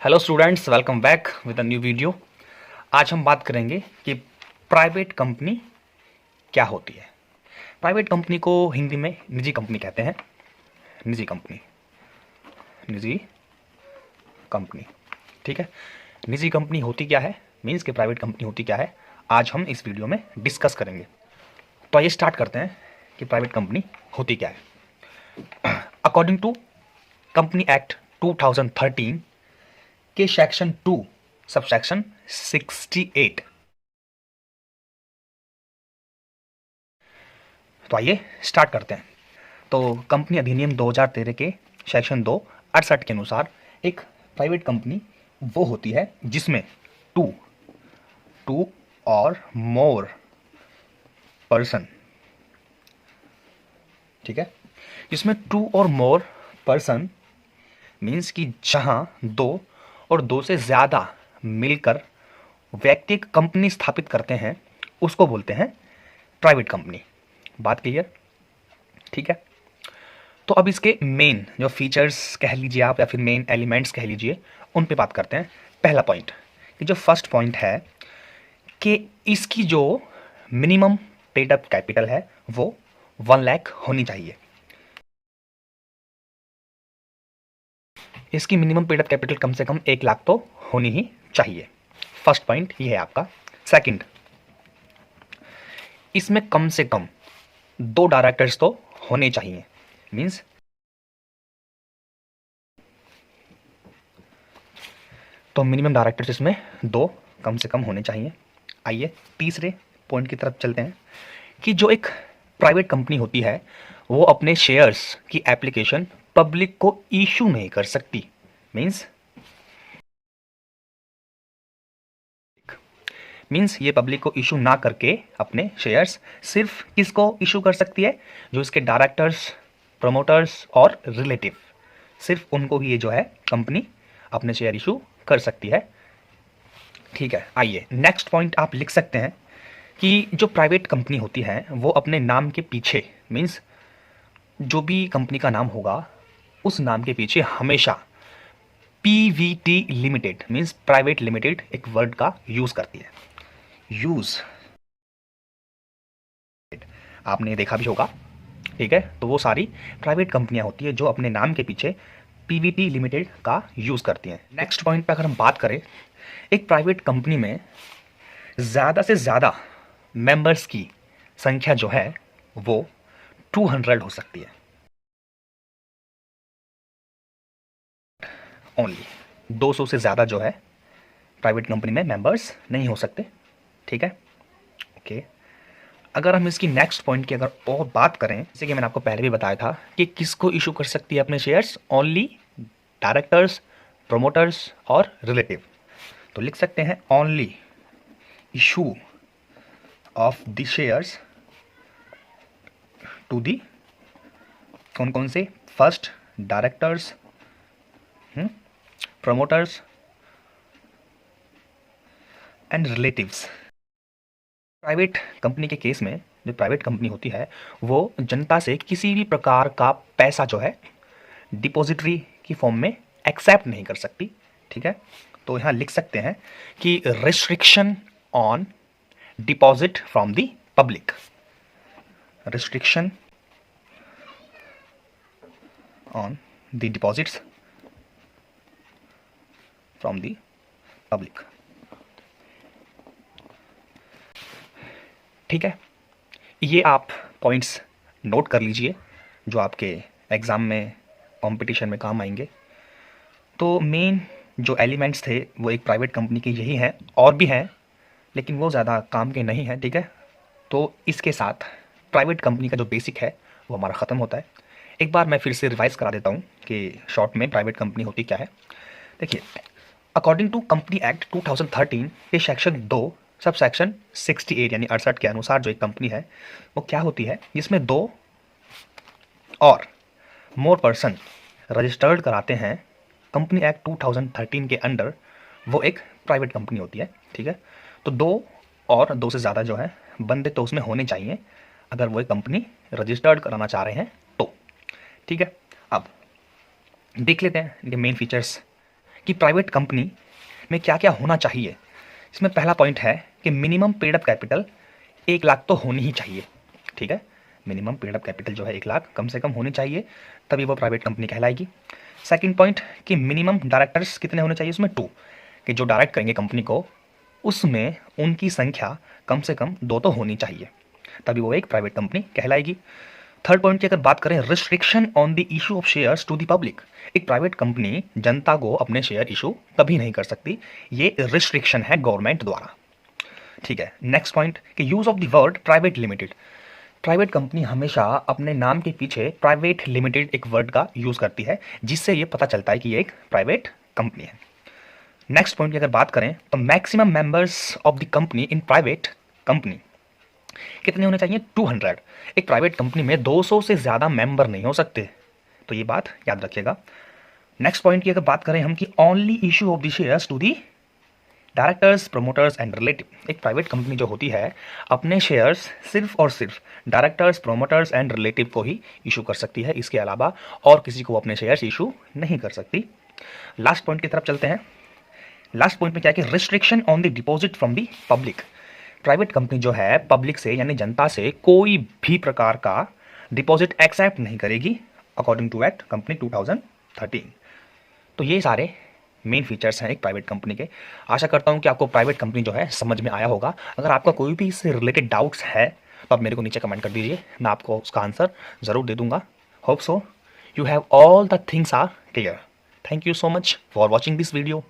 Hello students, welcome back with a new video. आज हम बात करेंगे कि प्राइवेट कंपनी क्या होती है। प्राइवेट कंपनी को हिंदी में निजी कंपनी कहते हैं। निजी कंपनी, निजी कंपनी, ठीक है। निजी कंपनी होती क्या है, मीन्स कि प्राइवेट कंपनी होती क्या है, आज हम इस वीडियो में डिस्कस करेंगे। तो आइए स्टार्ट करते हैं कि प्राइवेट कंपनी होती क्या है। अकॉर्डिंग टू कंपनी एक्ट 2013 के सेक्शन 2 सब सेक्शन 68। तो आइए स्टार्ट करते हैं। तो कंपनी अधिनियम 2013 के सेक्शन 268 के अनुसार एक प्राइवेट कंपनी वो होती है जिसमें टू टू और मोर पर्सन, ठीक है, जिसमें टू और मोर पर्सन मीन्स कि जहां दो और दो से ज़्यादा मिलकर व्यक्ति एक कंपनी स्थापित करते हैं उसको बोलते हैं प्राइवेट कंपनी। बात क्लियर, ठीक है। तो अब इसके मेन जो फीचर्स कह लीजिए आप या फिर मेन एलिमेंट्स कह लीजिए, उन पे बात करते हैं। पहला पॉइंट, कि जो फर्स्ट पॉइंट है कि इसकी जो मिनिमम पेड अप कैपिटल है वो 1 लाख होनी चाहिए। इसकी मिनिमम पेड अप कैपिटल कम से कम 1 लाख तो होनी ही चाहिए। फर्स्ट पॉइंट ये है आपका। सेकंड, इसमें कम से कम 2 डायरेक्टर्स तो होने चाहिए। मीन्स तो मिनिमम डायरेक्टर्स इसमें 2 कम से कम होने चाहिए। आइए तीसरे पॉइंट की तरफ चलते हैं कि जो एक प्राइवेट कंपनी होती है वो अपने शेयर्स की एप्लीकेशन पब्लिक को इशू नहीं कर सकती। मीन्स ये पब्लिक को इशू ना करके अपने शेयर्स सिर्फ किसको इशू कर सकती है, जो इसके डायरेक्टर्स, प्रमोटर्स और रिलेटिव, सिर्फ उनको ही ये जो है कंपनी अपने शेयर इशू कर सकती है। ठीक है, आइए नेक्स्ट पॉइंट आप लिख सकते हैं कि जो प्राइवेट कंपनी होती है वो अपने नाम के पीछे, मीन्स जो भी कंपनी का नाम होगा उस नाम के पीछे हमेशा Pvt limited means private limited एक वर्ड का यूज करती है। यूज आपने देखा भी होगा, ठीक है। तो वो सारी प्राइवेट कंपनियां होती है जो अपने नाम के पीछे पीवीटी लिमिटेड का यूज करती हैं। नेक्स्ट पॉइंट पे अगर हम बात करें, एक प्राइवेट कंपनी में ज़्यादा से ज़्यादा मेंबर्स की संख्या जो है वो 200 हो सकती है ओनली। 200 से ज़्यादा जो है प्राइवेट कंपनी में मेंबर्स नहीं हो सकते, ठीक है। ओके, अगर हम इसकी नेक्स्ट पॉइंट की अगर और बात करें, जैसे कि मैंने आपको पहले भी बताया था कि किसको इशू कर सकती है अपने शेयर्स, ओनली डायरेक्टर्स, प्रोमोटर्स और रिलेटिव। तो लिख सकते हैं only issue of the shares to the, कौन कौन से, first directors, promoters and relatives. Private company के केस में जो प्राइवेट कंपनी होती है वो जनता से किसी भी प्रकार का पैसा जो है डिपॉजिटरी की फॉर्म में एक्सेप्ट नहीं कर सकती, ठीक है। तो यहाँ लिख सकते हैं कि restriction on deposit from the public, restriction on the deposits from the public, ठीक है। ये आप पॉइंट्स नोट कर लीजिए जो आपके एग्ज़ाम में, कंपटीशन में काम आएंगे। तो मेन जो एलिमेंट्स थे वो एक प्राइवेट कंपनी के यही हैं, और भी हैं लेकिन वो ज़्यादा काम के नहीं हैं, ठीक है। तो इसके साथ प्राइवेट कंपनी का जो बेसिक है वो हमारा ख़त्म होता है। एक बार मैं फिर से रिवाइज़ करा देता हूँ कि शॉर्ट में प्राइवेट कंपनी होती क्या है। देखिए, अकॉर्डिंग टू कंपनी एक्ट 2013 के सेक्शन 2 सब सेक्शन 68 यानी 68 के अनुसार जो एक कंपनी है वो क्या होती है, जिसमें 2 और मोर पर्सन रजिस्टर्ड कराते हैं कंपनी एक्ट 2013 के अंडर, वो एक प्राइवेट कंपनी होती है, ठीक है। तो 2 और 2 से ज़्यादा जो है बंदे तो उसमें होने चाहिए अगर वो एक कंपनी रजिस्टर्ड कराना चाह रहे हैं तो, ठीक है। अब देख लेते हैं इनके मेन फीचर्स कि प्राइवेट कंपनी में क्या क्या होना चाहिए। इसमें पहला पॉइंट है कि minimum paid up capital 1 lakh तो होनी ही चाहिए, ठीक है। मिनिमम पेड अप कैपिटल जो है 1 लाख कम से कम होनी चाहिए, तभी वो प्राइवेट कंपनी कहलाएगी। सेकंड पॉइंट कि मिनिमम डायरेक्टर्स कितने होने चाहिए, इसमें 2, कि जो डायरेक्ट करेंगे कंपनी को उसमें उनकी संख्या कम से कम 2 तो होनी चाहिए, तभी वो एक प्राइवेट कंपनी कहलाएगी। थर्ड पॉइंट की अगर बात करें, restriction on the issue of shares to the public. एक प्राइवेट कंपनी जनता को अपने शेयर इशू कभी नहीं कर सकती, ये रिस्ट्रिक्शन है गवर्नमेंट द्वारा, ठीक है। नेक्स्ट पॉइंट कि use of the word private limited. Private company हमेशा अपने नाम के पीछे प्राइवेट लिमिटेड एक वर्ड का यूज करती है, जिससे ये पता चलता है कि ये एक प्राइवेट कंपनी है। नेक्स्ट पॉइंट की अगर बात करें तो maximum members of the company in private company कितने होने चाहिए, 200। एक प्राइवेट कंपनी में 200 से ज्यादा मेंबर नहीं हो सकते, तो ये बात याद रखिएगा। नेक्स्ट पॉइंट की अगर बात करें हम कि only issue of the shares to the directors, promoters and relative. एक प्राइवेट कंपनी जो होती है अपने शेयर्स सिर्फ और सिर्फ डायरेक्टर्स, प्रमोटर्स एंड रिलेटिव को ही इशू कर सकती है, इसके अलावा और किसी को अपने शेयर्स इशू नहीं कर सकती। लास्ट पॉइंट की तरफ चलते हैं। लास्ट पॉइंट में क्या है कि restriction on the deposit from the public. Private company जो है पब्लिक से यानी जनता से कोई भी प्रकार का डिपॉजिट एक्सेप्ट नहीं करेगी अकॉर्डिंग टू एक्ट कंपनी 2013। तो ये सारे मेन फीचर्स हैं एक प्राइवेट कंपनी के। आशा करता हूँ कि आपको प्राइवेट कंपनी जो है समझ में आया होगा। अगर आपका कोई भी इससे रिलेटेड डाउट्स है तो आप मेरे को नीचे कमेंट कर दीजिए, मैं आपको उसका आंसर ज़रूर दे दूंगा। Hope so you have all the things are clear. Thank you so much for watching this video.